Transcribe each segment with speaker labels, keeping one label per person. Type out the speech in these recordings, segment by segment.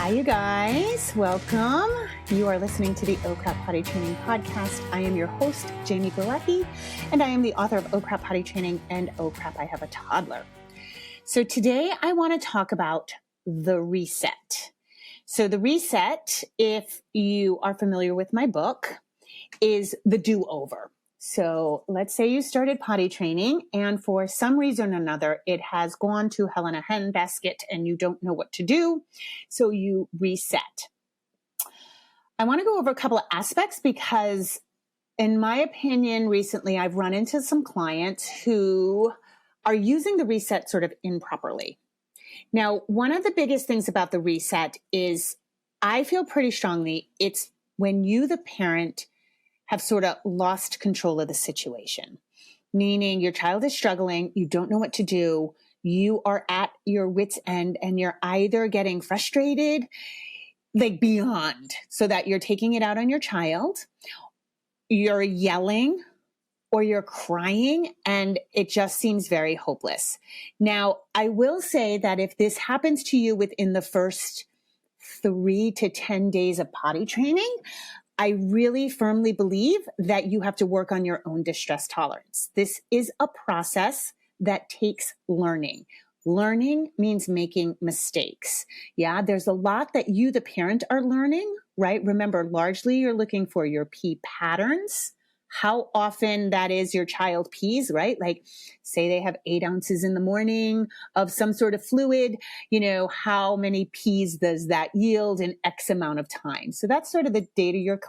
Speaker 1: Hi, you guys. Welcome. You are listening to the Oh Crap Potty Training Podcast. I am your host, Jamie Galecki, and I am the author of Oh Crap Potty Training and Oh Crap, I Have a Toddler. So today I want to talk about the reset. So the reset, if you are familiar with my book, is the do-over. So let's say you started potty training and for some reason or another, it has gone to hell in a handbasket and you don't know what to do. So you reset. I want to go over a couple of aspects because in my opinion, recently I've run into some clients who are using the reset sort of improperly. Now, one of the biggest things about the reset is I feel pretty strongly it's when you, the parent, have sort of lost control of the situation, meaning your child is struggling, you don't know what to do, you are at your wit's end and you're either getting frustrated, like beyond, so that you're taking it out on your child, you're yelling, or you're crying, and it just seems very hopeless. Now, I will say that if this happens to you within the first 3 to 10 days of potty training, I really firmly believe that you have to work on your own distress tolerance. This is a process that takes learning. Learning means making mistakes. Yeah, there's a lot that you, the parent, are learning, right? Remember, largely you're looking for your pee patterns, how often that is your child pees, right? Like say they have 8 ounces in the morning of some sort of fluid, how many pees does that yield in X amount of time? So that's sort of the data you're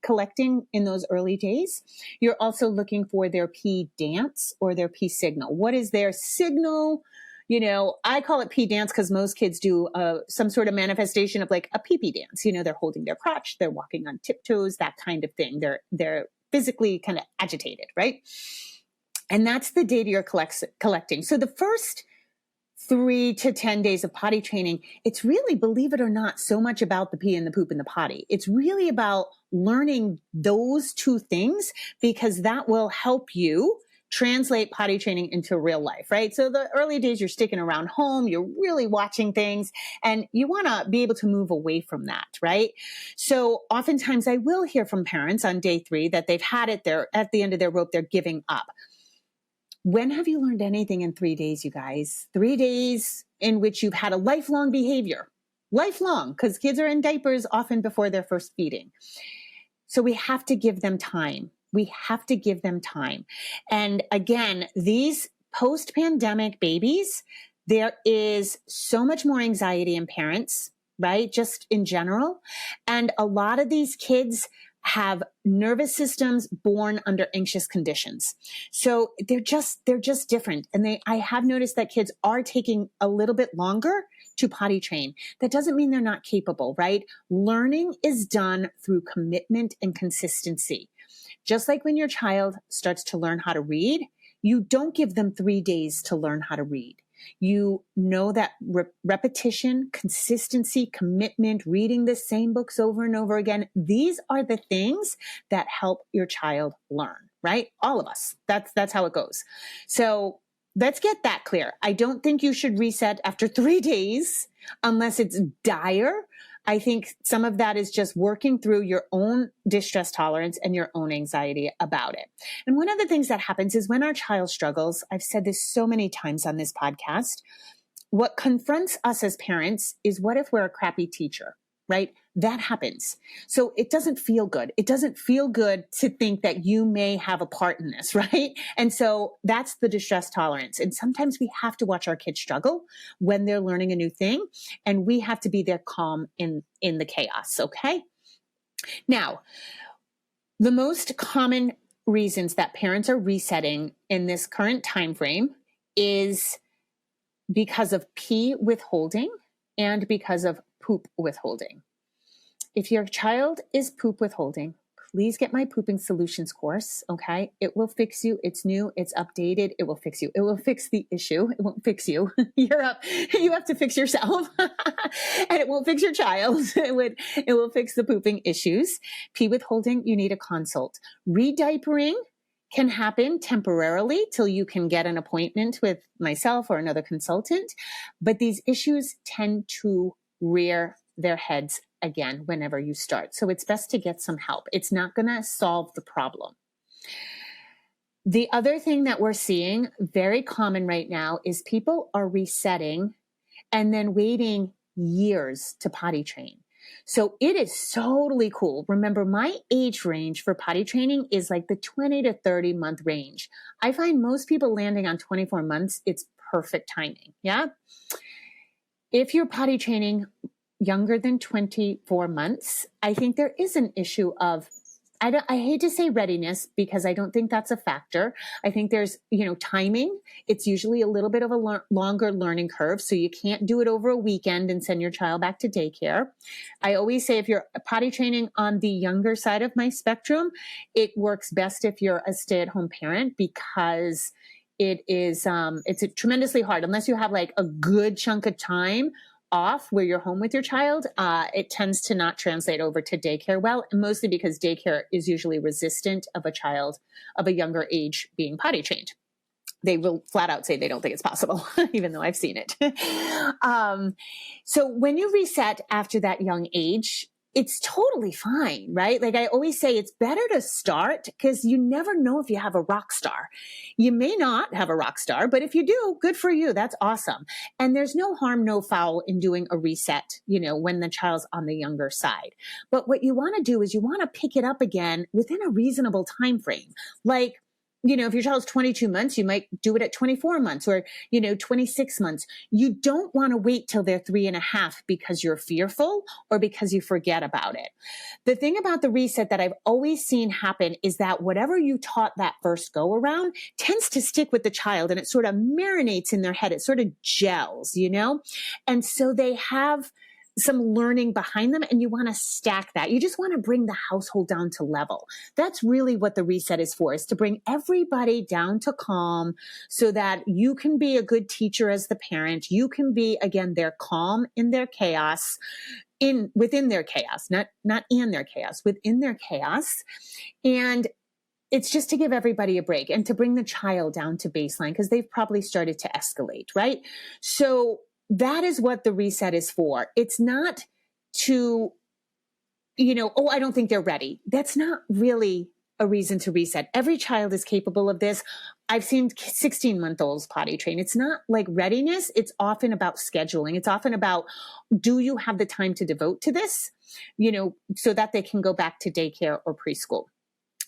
Speaker 1: collecting in those early days. You're also looking for their pee dance or their pee signal. What is their signal? I call it pee dance because most kids do some sort of manifestation of like a pee dance. They're holding their crotch, they're walking on tiptoes, that kind of thing. They're physically kind of agitated, right? And that's the data you're collecting. So the first 3 to 10 days of potty training, it's really, believe it or not, so much about the pee and the poop and the potty. It's really about learning those two things because that will help you translate potty training into real life, right? So the early days, you're sticking around home, you're really watching things, and you want to be able to move away from that, right? So oftentimes I will hear from parents on day 3 that they've had it, they're at the end of their rope, they're giving up. When have you learned anything in 3 days, you guys? 3 days in which you've had a lifelong behavior, lifelong, because kids are in diapers often before their first feeding. So we have to give them time. We have to give them time. And again, these post-pandemic babies, there is so much more anxiety in parents, right? Just in general. And a lot of these kids have nervous systems born under anxious conditions. So they're just different. And I have noticed that kids are taking a little bit longer to potty train. That doesn't mean they're not capable, right? Learning is done through commitment and consistency. Just like when your child starts to learn how to read, you don't give them 3 days to learn how to read. You know that repetition, consistency, commitment, reading the same books over and over again, these are the things that help your child learn, right? All of us. That's how it goes. So let's get that clear. I don't think you should reset after 3 days unless it's dire. I think some of that is just working through your own distress tolerance and your own anxiety about it. And one of the things that happens is when our child struggles, I've said this so many times on this podcast, what confronts us as parents is what if we're a crappy teacher, right? That happens. So it doesn't feel good. It doesn't feel good to think that you may have a part in this, right? And so that's the distress tolerance. And sometimes we have to watch our kids struggle when they're learning a new thing, and we have to be there calm in the chaos, okay? Now, the most common reasons that parents are resetting in this current time frame is because of pee withholding and because of poop withholding. If your child is poop withholding, please get my pooping solutions course. Okay. It will fix you. It's new. It's updated. It will fix you. It will fix the issue. It won't fix you. You're up. You have to fix yourself and it won't fix your child. It will fix the pooping issues. Pee withholding, you need a consult. Rediapering can happen temporarily till you can get an appointment with myself or another consultant. But these issues tend to rear their heads again whenever you start. So it's best to get some help. It's not going to solve the problem. The other thing that we're seeing very common right now is people are resetting and then waiting years to potty train. So it is totally cool. Remember, my age range for potty training is like the 20 to 30 month range. I find most people landing on 24 months, it's perfect timing. Yeah. If you're potty training younger than 24 months, I think there is an issue of, I hate to say readiness because I don't think that's a factor. I think there's, timing. It's usually a little bit of a longer learning curve. So you can't do it over a weekend and send your child back to daycare. I always say if you're potty training on the younger side of my spectrum, it works best if you're a stay-at-home parent because it's tremendously hard unless you have like a good chunk of time off where you're home with your child. It tends to not translate over to daycare well, mostly because daycare is usually resistant of a child of a younger age being potty trained. They will flat out say they don't think it's possible, even though I've seen it. So when you reset after that young age, it's totally fine, right? Like I always say, it's better to start because you never know if you have a rock star. You may not have a rock star, but if you do, good for you. That's awesome. And there's no harm, no foul in doing a reset, when the child's on the younger side. But what you want to do is you want to pick it up again within a reasonable time frame. Like, if your child's 22 months, you might do it at 24 months or, 26 months. You don't want to wait till they're 3.5 because you're fearful or because you forget about it. The thing about the reset that I've always seen happen is that whatever you taught that first go around tends to stick with the child and it sort of marinates in their head. It sort of gels, and so they have some learning behind them and you want to stack that. You just want to bring the household down to level. That's really what the reset is for, is to bring everybody down to calm so that you can be a good teacher as the parent. You can be, again, their calm in their chaos, within their chaos, not in their chaos, within their chaos. And it's just to give everybody a break and to bring the child down to baseline because they've probably started to escalate, right? So that is what the reset is for. It's not to, I don't think they're ready. That's not really a reason to reset. Every child is capable of this. I've seen 16-month-olds potty train. It's not like readiness. It's often about scheduling. It's often about, do you have the time to devote to this, so that they can go back to daycare or preschool.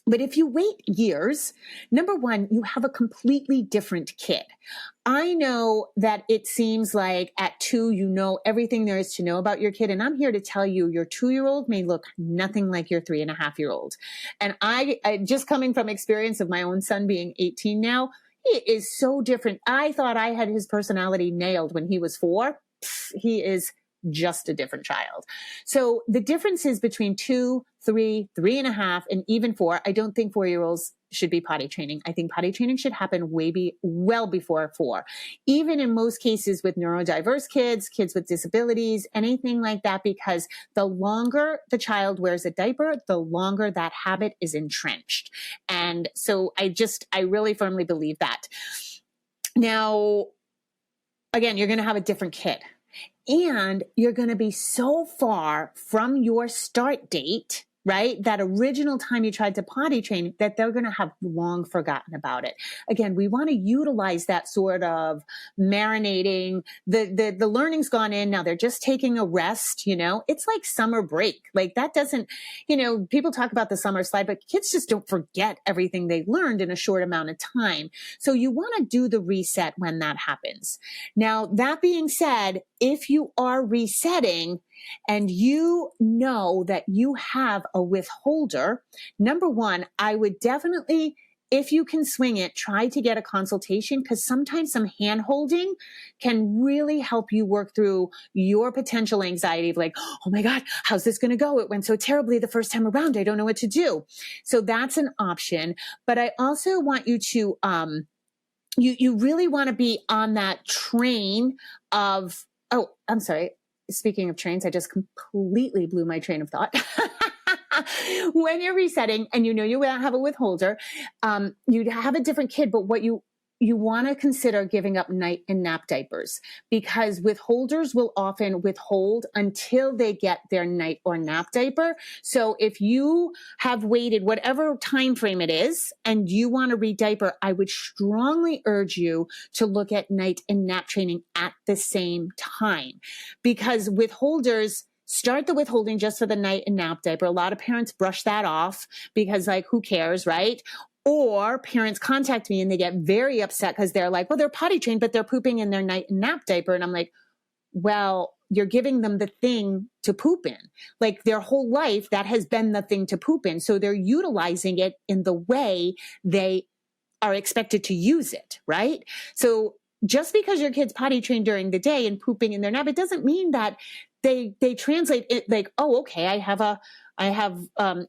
Speaker 1: But if you wait years, number one, you have a completely different kid. I know that it seems like at 2, you know everything there is to know about your kid. And I'm here to tell you, your 2-year-old may look nothing like your 3.5-year-old. And I just coming from experience of my own son being 18 now, he is so different. I thought I had his personality nailed when he was 4. He is just a different child. So the differences between 2, 3, 3.5, and even 4, I don't think 4-year-olds should be potty training. I think potty training should happen well before 4. Even in most cases with neurodiverse kids with disabilities, anything like that, because the longer the child wears a diaper, the longer that habit is entrenched. And so I really firmly believe that. Now, again, you're going to have a different kid. And you're going to be so far from your start date, right? That original time you tried to potty train, that they're going to have long forgotten about it. Again, we want to utilize that sort of marinating. The learning's gone in. Now they're just taking a rest, It's like summer break. Like that doesn't, people talk about the summer slide, but kids just don't forget everything they learned in a short amount of time. So you want to do the reset when that happens. Now, that being said, if you are resetting, and you know that you have a withholder, number one, I would definitely, if you can swing it, try to get a consultation because sometimes some hand holding can really help you work through your potential anxiety of like, oh my God, how's this going to go? It went so terribly the first time around. I don't know what to do. So that's an option. But I also want you to, you really want to be on that train of, oh, I'm sorry. Speaking of trains, I just completely blew my train of thought. When you're resetting and you have a withholder, you have a different kid, but what you you want to consider giving up night and nap diapers, because withholders will often withhold until they get their night or nap diaper. So if you have waited whatever time frame it is and you want to re-diaper, I would strongly urge you to look at night and nap training at the same time, because withholders start the withholding just for the night and nap diaper. A lot of parents brush that off because, like, who cares, right? Or parents contact me and they get very upset because they're like, well, they're potty trained, but they're pooping in their night and nap diaper. And I'm like, well, you're giving them the thing to poop in. Like, their whole life, that has been the thing to poop in. So they're utilizing it in the way they are expected to use it, right? So just because your kid's potty trained during the day and pooping in their nap, it doesn't mean that they translate it like, oh, okay, I have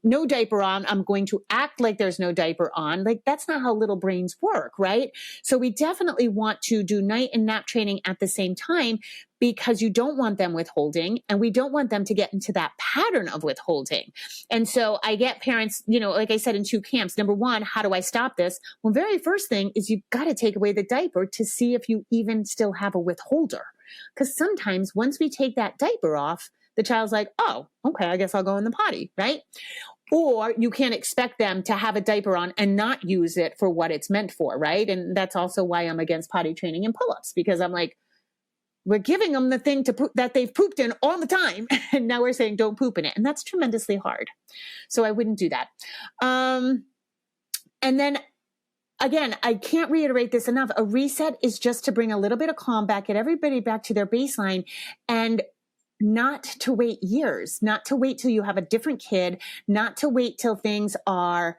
Speaker 1: no diaper on. I'm going to act like there's no diaper on. Like, that's not how little brains work, right? So we definitely want to do night and nap training at the same time, because you don't want them withholding, and we don't want them to get into that pattern of withholding. And so I get parents, like I said, in two camps. Number one, how do I stop this? Well, very first thing is you've got to take away the diaper to see if you even still have a withholder. Because sometimes once we take that diaper off, the child's like, oh, okay, I guess I'll go in the potty, right? Or you can't expect them to have a diaper on and not use it for what it's meant for, right? And that's also why I'm against potty training and pull-ups, because I'm like, we're giving them the thing to poop that they've pooped in all the time. And now we're saying don't poop in it. And that's tremendously hard. So I wouldn't do that. And then again, I can't reiterate this enough. A reset is just to bring a little bit of calm back, get everybody back to their baseline, and not to wait years, not to wait till you have a different kid, not to wait till things are,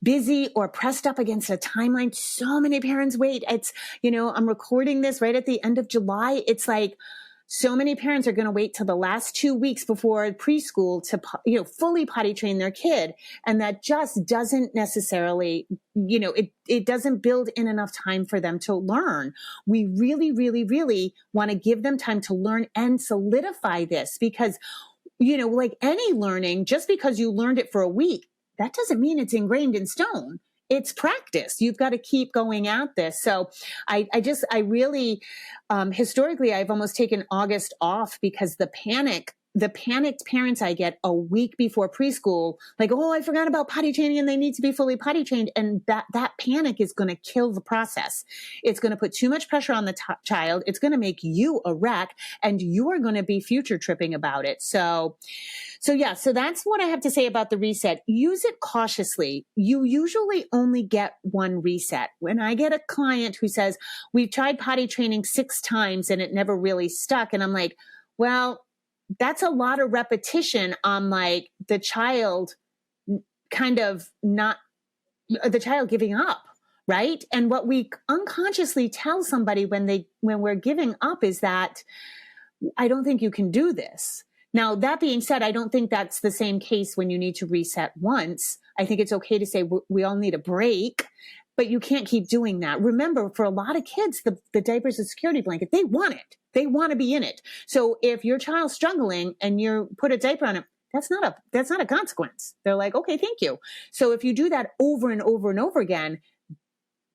Speaker 1: busy or pressed up against a timeline. So many parents wait. It's, I'm recording this right at the end of July. It's like, so many parents are going to wait till the last 2 weeks before preschool to, fully potty train their kid. And that just doesn't necessarily, it doesn't build in enough time for them to learn. We really, really, really want to give them time to learn and solidify this, because, like any learning, just because you learned it for a week, that doesn't mean it's ingrained in stone. It's practice. You've got to keep going at this. So I really, historically, I've almost taken August off, because the panicked parents I get a week before preschool, like, oh, I forgot about potty training and they need to be fully potty trained. And that panic is going to kill the process. It's going to put too much pressure on the child. It's going to make you a wreck, and you are going to be future tripping about it. So that's what I have to say about the reset. Use it cautiously. You usually only get one reset. When I get a client who says, we've tried potty training 6 times and it never really stuck, and I'm like, well, that's a lot of repetition on like the child giving up, right? And what we unconsciously tell somebody when we're giving up is that, I don't think you can do this. Now, that being said, I don't think that's the same case when you need to reset once. I think it's okay to say we all need a break, but you can't keep doing that. Remember, for a lot of kids, the diaper's a security blanket. They want it. They want to be in it. So if your child's struggling and you put a diaper on it, that's not a consequence. They're like, okay, thank you. So if you do that over and over and over again,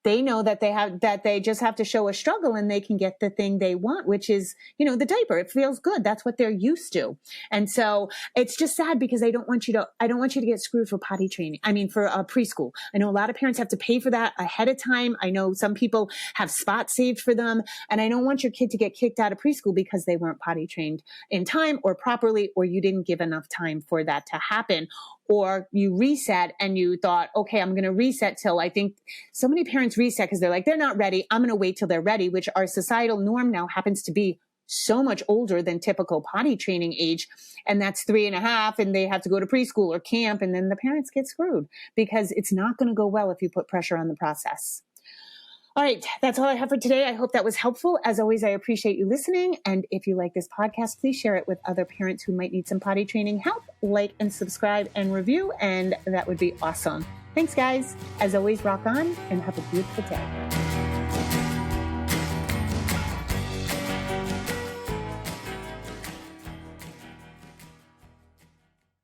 Speaker 1: they know that they just have to show a struggle and they can get the thing they want, which is, the diaper. It feels good. That's what they're used to. And so it's just sad, because I don't want you to get screwed for potty training. I mean, for preschool. I know a lot of parents have to pay for that ahead of time. I know some people have spots saved for them. And I don't want your kid to get kicked out of preschool because they weren't potty trained in time or properly, or you didn't give enough time for that to happen. Or you reset and you thought, okay, I'm going to reset till, I think so many parents reset because they're like, they're not ready. I'm going to wait till they're ready, which our societal norm now happens to be so much older than typical potty training age. And that's 3.5, and they have to go to preschool or camp. And then the parents get screwed, because it's not going to go well if you put pressure on the process. All right, that's all I have for today. I hope that was helpful. As always, I appreciate you listening. And if you like this podcast, please share it with other parents who might need some potty training help. Like and subscribe and review, and that would be awesome. Thanks, guys. As always, rock on and have a beautiful day.